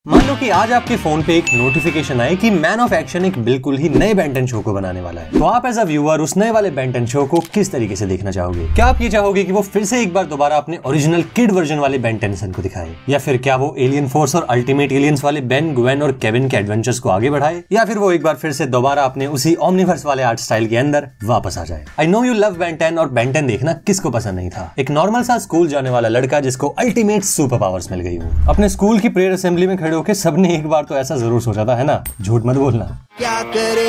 मान लो कि आज आपके फोन पे एक नोटिफिकेशन आए कि मैन ऑफ एक्शन एक बिल्कुल ही नए बेन 10 शो को बनाने वाला है। तो आप एज अ व्यूअर उस नए वाले बेन 10 शो को किस तरीके से देखना चाहोगे? क्या आप ये चाहोगे कि वो फिर से एक बार दोबारा अपने ओरिजिनल किड वर्जन वाले बेन टेनिसन को दिखाए, या फिर क्या वो एलियन फोर्स और अल्टीमेट एलियंस वाले बेन, ग्वेन और केविन के एडवेंचर्स को आगे बढ़ाए, या फिर वो एक बार फिर से दोबारा अपने उसी ओमनिवर्स वाले आर्ट स्टाइल के अंदर वापस आ जाए? I know you love Ben 10 और बेन 10 देखना किसको पसंद नहीं था। एक नॉर्मल सा स्कूल जाने वाला लड़का जिसको अल्टीमेट सुपर पावर्स मिल गई हो। अपने स्कूल की प्रेयर असेंबली में खड़े होकर सबने एक बार तो ऐसा जरूर सोचा था, है ना? झूठ मत बोलना। क्या करे।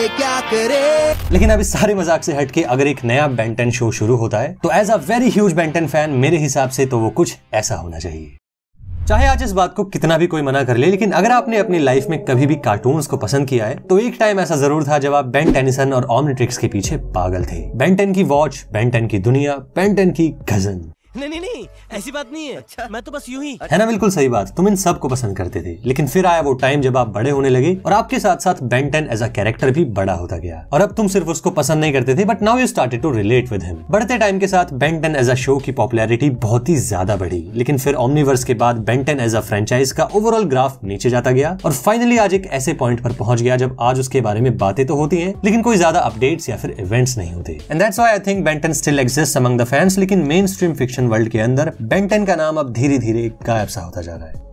लेकिन अब इस सारे मजाक से हटके अगर एक नया बेन 10 शो शुरू होता है तो as a very huge Ben 10 fan मेरे हिसाब से तो वो कुछ ऐसा होना चाहिए। चाहे आज इस बात को कितना भी कोई मना कर ले, लेकिन अगर आपने अपनी लाइफ में कभी भी कार्टून्स को पसंद किया है तो एक टाइम ऐसा जरूर था जब आप बेन टेनिसन और ओमनिट्रिक्स के पीछे पागल थे। बेन 10 की वॉच, बेन 10 की दुनिया, बेन 10 की कजन। नहीं ऐसी बात नहीं है। अच्छा। मैं तो बस यूं ही। है ना, बिल्कुल सही बात। तुम इन सब को पसंद करते थे, लेकिन फिर आया वो टाइम जब आप बड़े होने लगे और आपके साथ साथ बेन 10 एज अ कैरेक्टर भी बड़ा होता गया। और अब तुम सिर्फ उसको पसंद नहीं करते थे, but now you started to relate with him. बढ़ते टाइम के साथ बेन 10 एज अ शो की पॉपुलैरिटी बहुत ही ज्यादा बढ़ी, लेकिन फिर ओमनिवर्स के बाद बेन 10 एज अ फ्रेंचाइज का ओवरऑल ग्राफ नीचे जाता गया और फाइनली आज एक ऐसे पॉइंट पर पहुंच गया जब आज उसके बारे में बातें तो होती हैं, लेकिन कोई ज्यादा अपडेट्स या फिर इवेंट्स नहीं होते। And that's why I think Ben 10 still exists among the fans, लेकिन मेन स्ट्रीम फिक्शन वर्ल्ड के अंदर बेन 10 का नाम अब धीरे धीरे गायब सा होता जा रहा है।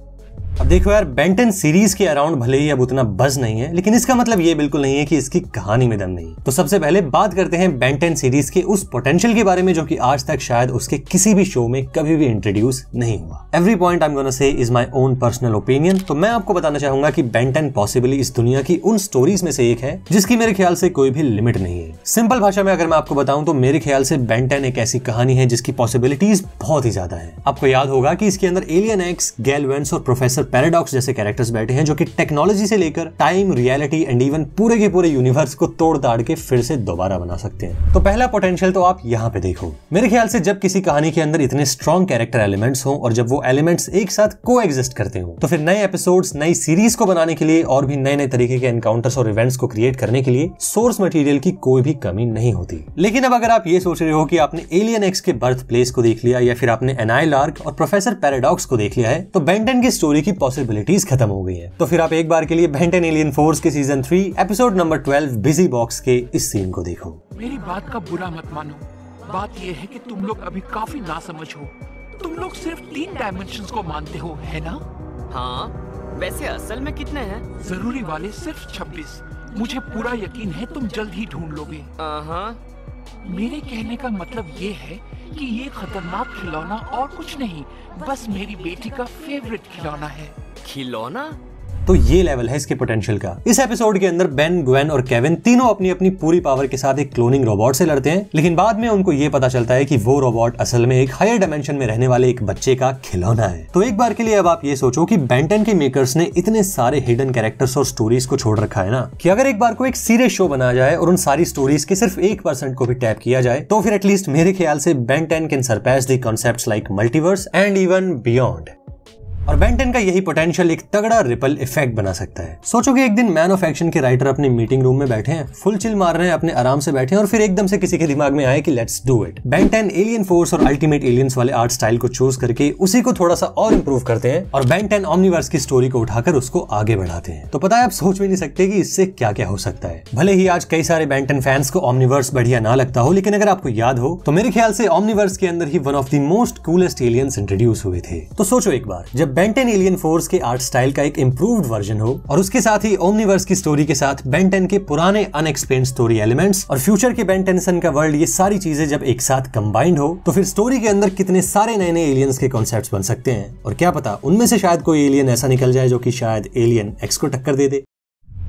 अब देखो यार, बेन 10 सीरीज के अराउंड भले ही अब उतना बज़ नहीं है, लेकिन इसका मतलब ये बिल्कुल नहीं है कि इसकी कहानी में दम नहीं। तो सबसे पहले बात करते हैं बेन 10 सीरीज के उस पोटेंशियल के बारे में जो कि आज तक शायद उसके किसी भी शो में कभी भी इंट्रोड्यूस नहीं हुआ। Every point I am gonna say is my own personal opinion. तो मैं आपको बताना चाहूंगा कि बेन 10 पॉसिबली इस दुनिया की उन स्टोरीज में से एक है जिसकी मेरे ख्याल से कोई भी लिमिट नहीं है। सिंपल भाषा में अगर मैं आपको बताऊं तो मेरे ख्याल से बेन 10 एक ऐसी कहानी है जिसकी पॉसिबिलिटीज बहुत ही ज्यादा है। आपको याद होगा कि इसके अंदर एलियन एक्स, गैलवेंस और प्रोफेसर पैराडॉक्स जैसे कैरेक्टर्स बैठे हैं जो कि टेक्नोलॉजी से लेकर टाइम, रियलिटी एंड इवन पूरे के पूरे यूनिवर्स को तोड़ ताड़ के फिर से दोबारा बना सकते हैं। तो पहला पोटेंशियल तो आप यहाँ पे देखो। मेरे ख्याल से जब किसी कहानी के अंदर इतने स्ट्रॉन्ग कैरेक्टर एलिमेंट्स हो और जब वो एलिमेंट्स एक साथ को एग्जिस्ट करते हो तो फिर नए एपिसोड्स, नई सीरीज को बनाने के लिए और भी नए नए तरीके के एनकाउंटर्स और इवेंट्स को क्रिएट करने के लिए सोर्स मटेरियल की कोई भी कमी नहीं होती। लेकिन अब अगर आप ये सोच रहे हो कि आपने एलियन एक्स के बर्थ प्लेस को देख लिया या फिर आपने एनाइल आर्क और प्रोफेसर पैराडॉक्स को देख लिया है तो बेन 10 की स्टोरी की पॉसिबिलिटीज खत्म हो गई है। तो फिर आप एक बार के लिए बेन 10 एलियन फोर्स के season 3 episode number 12 busy box के इस सीन को देखो। मेरी बात का बुरा मत मानो, बात ये है कि तुम लोग अभी काफी नासमझ हो। तुम लोग सिर्फ 3 डायमेंशंस को मानते हो, है ना? हाँ, वैसे असल में कितने हैं? जरूरी वाले सिर्फ 26। मुझे पूरा यकीन है तुम जल्द ही ढूंढ लोगे। मेरे कहने का मतलब ये है कि ये खतरनाक खिलौना और कुछ नहीं, बस मेरी बेटी का फेवरेट खिलौना है। खिलौना? तो ये लेवल है इसके पोटेंशियल का। इस एपिसोड के अंदर बेन, ग्वेन और केविन तीनों अपनी अपनी पूरी पावर के साथ एक क्लोनिंग रोबोट से लड़ते हैं, लेकिन बाद में उनको ये पता चलता है कि वो रोबोट असल में एक हायर डायमेंशन में रहने वाले एक बच्चे का खिलौना है। तो एक बार के लिए अब आप ये सोचो कि बेन 10 के मेकर्स ने इतने सारे हिडन कैरेक्टर्स और स्टोरीज को छोड़ रखा है ना, कि अगर एक बार को एक सीरियस शो बनाया जाए और उन सारी स्टोरीज के सिर्फ 1% को भी टैप किया जाए तो फिर एटलीस्ट मेरे ख्याल से Ben 10 can Sarpass the concepts like multiverse and even beyond. और बेन 10 का यही पोटेंशियल एक तगड़ा रिपल इफेक्ट बना सकता है। सोचो कि एक दिन मैन ऑफ एक्शन के राइटर अपने मीटिंग रूम में बैठे हैं, फुल चिल मार रहे हैं, अपने आराम से बैठे हैं और फिर एकदम से किसी के दिमाग में आए कि let's do it. Ben 10 alien force और अल्टीमेट एलियंस वाले आर्ट स्टाइल को चूज करके उसी को थोड़ा सा और इंप्रूव करते हैं और बेन 10 ओमनिवर्स की स्टोरी को उठाकर उसको आगे बढ़ाते हैं। तो पता है, आप सोच भी नहीं सकते कि इससे क्या क्या हो सकता है। भले ही आज कई सारे बेन 10 फैंस को ओमनिवर्स बढ़िया ना लगता हो, लेकिन अगर आपको याद हो तो मेरे ख्याल से ओमनिवर्स के अंदर ही one of the most coolest aliens introduce हुए थे। तो सोचो एक बार, जब बेन 10 एलियन फोर्स के आर्ट स्टाइल का एक इंप्रूव्ड वर्जन हो और उसके साथ ही ओमनिवर्स की स्टोरी के साथ बेन 10 के पुराने अनएक्सप्लेन्ड स्टोरी एलिमेंट्स और फ्यूचर के बेन टेनिसन का वर्ल्ड, ये सारी चीजें जब एक साथ कंबाइंड हो तो फिर स्टोरी के अंदर कितने सारे नए नए एलियंस के कॉन्सेप्ट्स बन सकते हैं। और क्या पता उनमें से शायद कोई एलियन ऐसा निकल जाए जो कि शायद एलियन एक्स को टक्कर दे दे।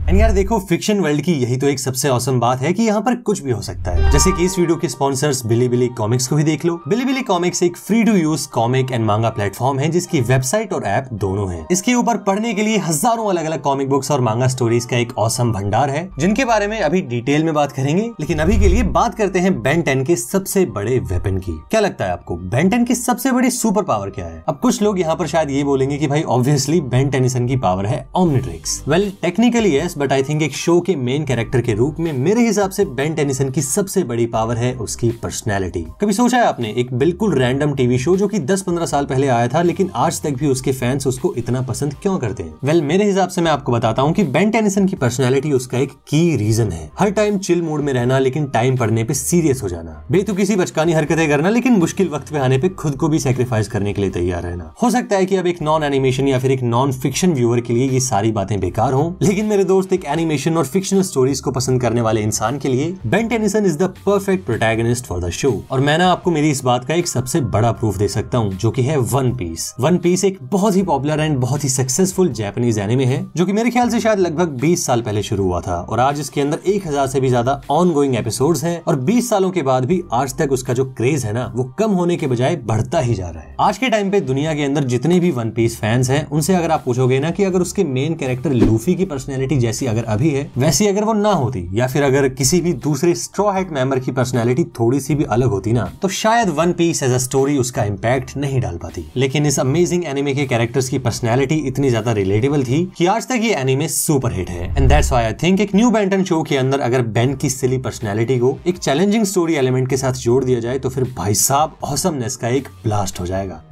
एंड यार देखो, फिक्शन वर्ल्ड की यही तो एक सबसे औसम बात है कि यहाँ पर कुछ भी हो सकता है। जैसे कि इस वीडियो के स्पॉन्सर्स बिलीबिली कॉमिक्स को ही देख लो। बिलीबिली कॉमिक्स एक free to use comic and manga platform है जिसकी वेबसाइट और ऐप दोनों है। इसके ऊपर पढ़ने के लिए हजारों अलग अलग कॉमिक बुक्स और मांगा स्टोरीज का एक औसम भंडार है, जिनके बारे में अभी डिटेल में बात करेंगे। लेकिन अभी के लिए बात करते हैं बेन 10 के सबसे बड़े वेपन की। क्या लगता है आपको, बेन 10 की सबसे बड़ी सुपर पावर क्या है? अब कुछ लोग यहाँ पर शायद ये बोलेंगे कि भाई ऑब्वियसली बेन टेनिसन की पावर है Omnitrix. Well technically yes, that's but I think एक शो के मेन कैरेक्टर के रूप में मेरे हिसाब से बेन टेनिसन की सबसे बड़ी पावर है उसकी पर्सनैलिटी। कभी सोचा है आपने, एक बिल्कुल रैंडम टीवी शो जो कि 10-15 साल पहले आया था, लेकिन आज तक भी उसके फैंस उसको इतना पसंद क्यों करते हैं? वेल, मेरे हिसाब से मैं आपको बताता हूँ कि बेन टेनिसन की पर्सनैलिटी उसका एक की रीजन है। हर टाइम चिल मूड में रहना, लेकिन टाइम पड़ने पे सीरियस हो जाना, बेतुकी सी बचकानी हरकतें करना, लेकिन मुश्किल वक्त पे आने पे खुद को भी सैक्रिफाइस करने के लिए तैयार रहना। हो सकता है कि अब एक नॉन एनिमेशन या फिर एक नॉन फिक्शन व्यूअर के लिए ये सारी बातें बेकार हों, लेकिन मेरे दोस्त, एक एनिमेशन और फिक्शनल स्टोरीज को पसंद करने वाले इंसान के लिए Ben Tennyson is the perfect protagonist for the show. और मैं ना आपको मेरी इस बात का एक सबसे बड़ा प्रूफ दे सकता हूँ, जो कि है वन पीस। वन पीस एक बहुत ही पॉपुलर एंड बहुत ही सक्सेसफुल जापानीज एनिमे है, जो कि मेरे ख्याल से शायद लगभग 20 साल पहले शुरू हुआ था, और आज इसके अंदर 1000 से भी ज्यादा ऑनगोइंग एपिसोड्स हैं, और 20 सालों के बाद भी आज तक उसका जो क्रेज है ना, वो कम होने के बजाय बढ़ता ही जा रहा है। आज के टाइम पे दुनिया के अंदर जितने भी वन पीस फैंस हैं, उनसे अगर आप पूछोगे ना कि अगर उसके मेन कैरेक्टर लूफी की पर्सनैलिटी जैसी अगर अभी है, वैसी अगर वो ना होती, या फिर अगर किसी भी दूसरे स्ट्रॉ हैट मेंबर की पर्सनैलिटी थोड़ी सी भी अलग होती ना, तो शायद one piece as a story उसका इम्पैक्ट नहीं डाल पाती। लेकिन इस अमेजिंग एनिमे के कैरेक्टर्स की पर्सनैलिटी इतनी ज्यादा रिलेटेबल थी कि आज तक ये एनिमे सुपर हिट है। And that's why I think एक न्यू बेन 10 शो के अंदर अगर बेन की सिली पर्सनैलिटी को एक चैलेंजिंग स्टोरी एलिमेंट के साथ जोड़ दिया जाए, तो फिर भाई साहब ऑसमनेस का एक ब्लास्ट हो जाएगा।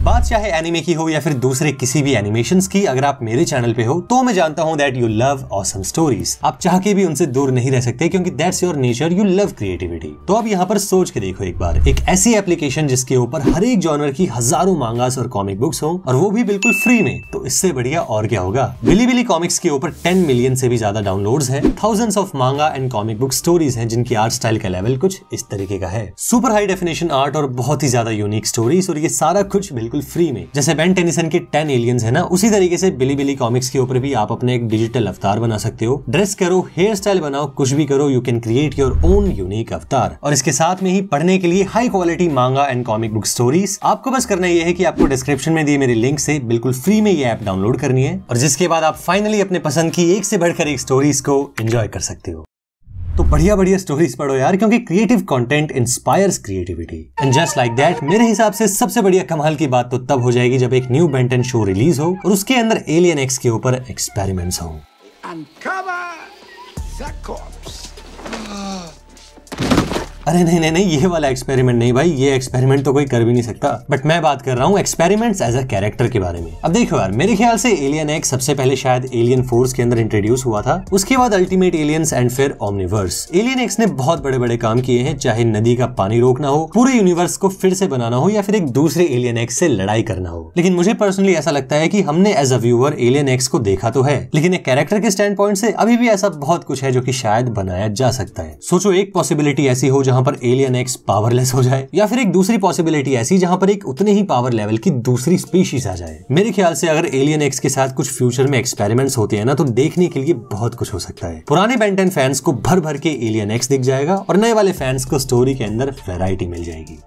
बात चाहे एनिमे की हो या फिर दूसरे किसी भी एनिमेशंस की, अगर आप मेरे चैनल पे हो तो मैं जानता हूं that you love awesome stories. आप चाह के भी उनसे दूर नहीं रह सकते, क्योंकि that's your nature, you love creativity. तो अब यहाँ पर सोच के देखो एक बार, एक ऐसी एप्लीकेशन जिसके ऊपर हर एक जॉनर की हजारों मांगास और कॉमिक बुक्स हो, और वो भी बिल्कुल फ्री में, तो इससे बढ़िया और क्या होगा। बिलीबिली कॉमिक्स के ऊपर 10 मिलियन से भी ज्यादा डाउनलोड्स हैं, थाउजेंड्स ऑफ मांगा एंड कॉमिक बुक स्टोरीज हैं, जिनकी आर्ट स्टाइल का लेवल कुछ इस तरीके का है, सुपर हाई डेफिनेशन आर्ट और बहुत ही ज्यादा यूनिक स्टोरीज, और ये सारा कुछ बिल्कुल फ्री में। जैसे बेन टेनिसन के 10 एलियंस है ना, उसी तरीके से बिलीबिली कॉमिक्स के ऊपर भी आप अपने एक डिजिटल अवतार बना सकते हो। ड्रेस करो, हेयर स्टाइल बनाओ, कुछ भी करो, you can create your own unique अवतार। और इसके साथ में ही पढ़ने के लिए हाई क्वालिटी मांगा एंड कॉमिक बुक स्टोरीज। आपको बस करना यह है कि आपको डिस्क्रिप्शन में दिए मेरे लिंक से बिल्कुल फ्री में ये ऐप डाउनलोड करनी है, और जिसके बाद आप फाइनली अपने पसंद की एक से बढ़कर एक स्टोरीज को एंजॉय कर सकते हो। तो बढ़िया बढ़िया स्टोरीज पढ़ो यार, क्योंकि creative content inspires creativity. And just like that, मेरे हिसाब से सबसे बढ़िया कमाल की बात तो तब हो जाएगी जब एक न्यू बेन 10 शो रिलीज हो और उसके अंदर एलियन एक्स के ऊपर एक्सपेरिमेंट्स हो। अरे नहीं नहीं नहीं, ये वाला एक्सपेरिमेंट नहीं भाई, ये एक्सपेरिमेंट तो कोई कर भी नहीं सकता। बट मैं बात कर रहा हूँ एक्सपेरिमेंट्स एज अ कैरेक्टर के बारे में। अब देखो यार, मेरे ख्याल से एलियन एक्स सबसे पहले शायद एलियन फोर्स के अंदर इंट्रोड्यूस हुआ था, उसके बाद अल्टीमेट एलियंस एंड फिर ओमनिवर्स। एलियन एक्स ने बहुत बड़े बड़े काम किए हैं, चाहे नदी का पानी रोकना हो, पूरे यूनिवर्स को फिर से बनाना हो, या फिर एक दूसरे एलियन एक्स से लड़ाई करना हो। लेकिन मुझे पर्सनली ऐसा लगता है कि हमने as a viewer alien X को देखा तो है, लेकिन एक कैरेक्टर के स्टैंड पॉइंट से अभी भी ऐसा बहुत कुछ है जो कि शायद बनाया जा सकता है। सोचो, एक पॉसिबिलिटी ऐसी हो जहां पर एलियन एक्स पावरलेस हो जाए, या फिर एक दूसरी पॉसिबिलिटी ऐसी जहां पर एक उतने ही पावर लेवल की दूसरी स्पीशीज आ जाए। मेरे ख्याल से अगर एलियन एक्स के साथ कुछ फ्यूचर में एक्सपेरिमेंट्स होते हैं ना, तो देखने के लिए बहुत कुछ हो सकता है। पुराने बेन 10 फैंस को भर भर के एलियन एक्स दिख जाएगा, और नए वाले फैंस को स्टोरी के अंदर वैरायटी मिल जाएगी।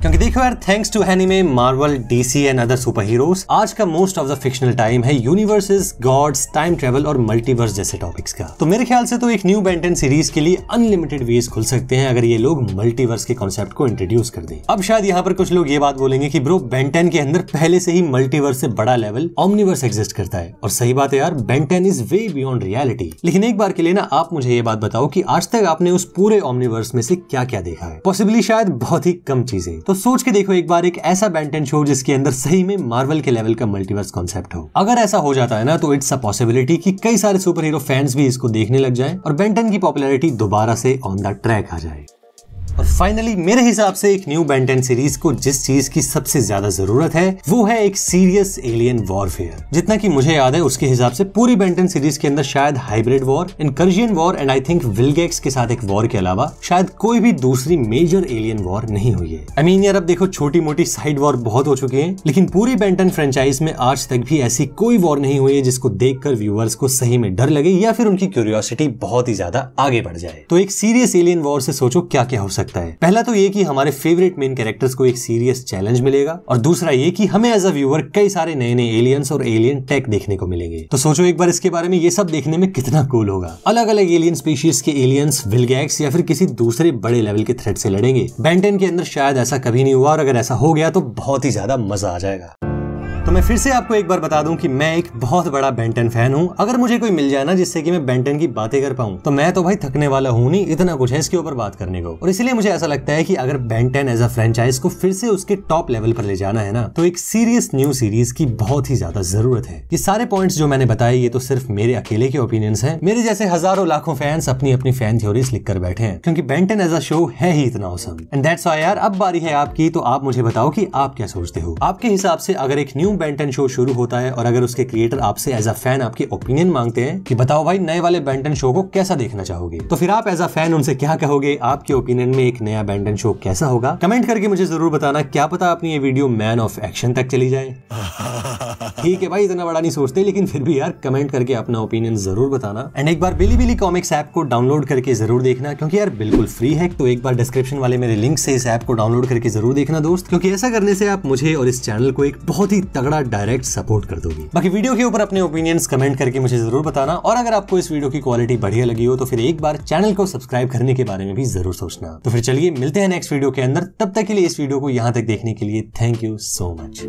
क्योंकि देखो यार, thanks to anime, Marvel, DC and other super heroes, आज का most of the fictional time है यूनिवर्सेस, गॉड्स, टाइम ट्रेवल और मल्टीवर्स जैसे टॉपिक्स का। तो मेरे ख्याल से तो एक न्यू बेन 10 सीरीज के लिए अनलिमिटेड वेज खुल सकते हैं अगर ये लोग मल्टीवर्स के कॉन्सेप्ट को इंट्रोड्यूस कर दें। अब शायद यहाँ पर कुछ लोग ये बात बोलेंगे कि ब्रो, बेन 10 के अंदर पहले से ही मल्टीवर्स से बड़ा लेवल ओमनिवर्स एग्जिस्ट करता है, और सही बात है यार, Ben 10 is way beyond reality. लेकिन एक बार के लिए ना आप मुझे ये बात बताओ कि आज तक आपने उस पूरे ओमनिवर्स में से क्या क्या देखा है? पॉसिबली शायद बहुत ही कम चीजें। तो सोच के देखो एक बार, एक ऐसा बेन 10 शो जिसके अंदर सही में मार्वल के लेवल का मल्टीवर्स कॉन्सेप्ट हो। अगर ऐसा हो जाता है ना, तो इट्स अ पॉसिबिलिटी कि कई सारे सुपर हीरो फैंस भी इसको देखने लग जाएं और बेन 10 की पॉपुलैरिटी दोबारा से ऑन द ट्रैक आ जाए। और फाइनली मेरे हिसाब से एक न्यू बेन 10 सीरीज को जिस चीज की सबसे ज्यादा जरूरत है, वो है एक सीरियस एलियन वॉरफेयर। जितना कि मुझे याद है उसके हिसाब से पूरी बेन 10 सीरीज के अंदर शायद hybrid war, incursion war and I think Vilgax के साथ एक वॉर के अलावा शायद कोई भी दूसरी मेजर एलियन वॉर नहीं हुई है। आई मीन यार, अब देखो छोटी मोटी साइड वॉर बहुत हो चुकी है, लेकिन पूरी बेन 10 फ्रेंचाइज में आज तक भी ऐसी कोई वॉर नहीं हुई है जिसको देखकर व्यूअर्स को सही में डर लगे या फिर उनकी क्यूरियोसिटी बहुत ही ज्यादा आगे बढ़ जाए। तो एक सीरियस एलियन वॉर से सोचो क्या क्या हो सकता है। पहला तो ये कि हमारे फेवरेट मेन कैरेक्टर्स को एक सीरियस चैलेंज मिलेगा, और दूसरा ये कि हमें एज अ व्यूअर कई सारे नए नए एलियंस और एलियन टेक देखने को मिलेंगे। तो सोचो एक बार इसके बारे में, ये सब देखने में कितना कूल होगा। अलग अलग एलियन स्पीशीज के एलियंस विलगैक्स या फिर किसी दूसरे बड़े लेवल के थ्रेट से लड़ेंगे। बेन 10 के अंदर शायद ऐसा कभी नहीं हुआ, और अगर ऐसा हो गया तो बहुत ही ज्यादा मजा आ जाएगा। तो मैं फिर से आपको एक बार बता दूं कि मैं एक बहुत बड़ा बेन 10 फैन हूं। अगर मुझे कोई मिल जाए ना जिससे कि मैं बेन 10 की बातें कर पाऊं, तो मैं तो भाई थकने वाला हूं नहीं, इतना कुछ है इसके ऊपर बात करने को। और इसलिए मुझे ऐसा लगता है कि अगर बेन 10 एज अ फ्रेंचाइज को फिर से उसके टॉप लेवल पर ले जाना है ना, तो एक सीरियस न्यू सीरीज की बहुत ही ज्यादा जरूरत है। ये सारे पॉइंट्स जो मैंने बताए ये तो सिर्फ मेरे अकेले के ओपिनियंस हैं। मेरे जैसे हजारों लाखों फैंस अपनी अपनी फैन थ्योरीज लिख कर बैठे हैं, क्योंकि बेन 10 एज अ शो है ही इतना ऑसम। एंड दैट्स व्हाई यार, अब बारी है आपकी, तो आप मुझे बताओ कि आप क्या सोचते हो। आपके हिसाब से अगर एक न्यू बेन 10 शो शुरू होता है और अगर उसके क्रिएटर आपसे एज अ फैन आपके ओपिनियन मांगते हैं कि बताओ भाई नए वाले बेन 10 शो को कैसा देखना चाहोगे, तो फिर आप एज अ फैन उनसे क्या कहोगे? आपके ओपिनियन में एक नया बेन 10 शो कैसा होगा? कमेंट करके मुझे जरूर बताना। क्या पता अपनी ये वीडियो मैन ऑफ एक्शन तक चली जाए। ठीक है भाई, इतना बड़ा नहीं सोचते, लेकिन फिर भी यार कमेंट करके अपना ओपिनियन जरूर बताना। एंड एक बार बिलीबिली कॉमिक्स ऐप को डाउनलोड करके जरूर देखना, क्योंकि यार बिल्कुल फ्री है। तो एक बार डिस्क्रिप्शन वाले मेरे लिंक से इस ऐप को डाउनलोड करके जरूर देखना दोस्त, क्योंकि ऐसा करने से आप मुझे और इस चैनल को एक बहुत ही तगड़ा डायरेक्ट सपोर्ट कर दोगे। बाकी वीडियो के ऊपर अपने ओपिनियंस कमेंट करके मुझे जरूर बताना। और अगर आपको इस वीडियो की क्वालिटी बढ़िया लगी हो तो फिर एक बार चैनल को सब्सक्राइब करने के बारे में भी जरूर सोचना। तो फिर चलिए मिलते हैं नेक्स्ट वीडियो के अंदर। तब तक के लिए इस वीडियो को यहाँ तक देखने के लिए थैंक यू सो मच।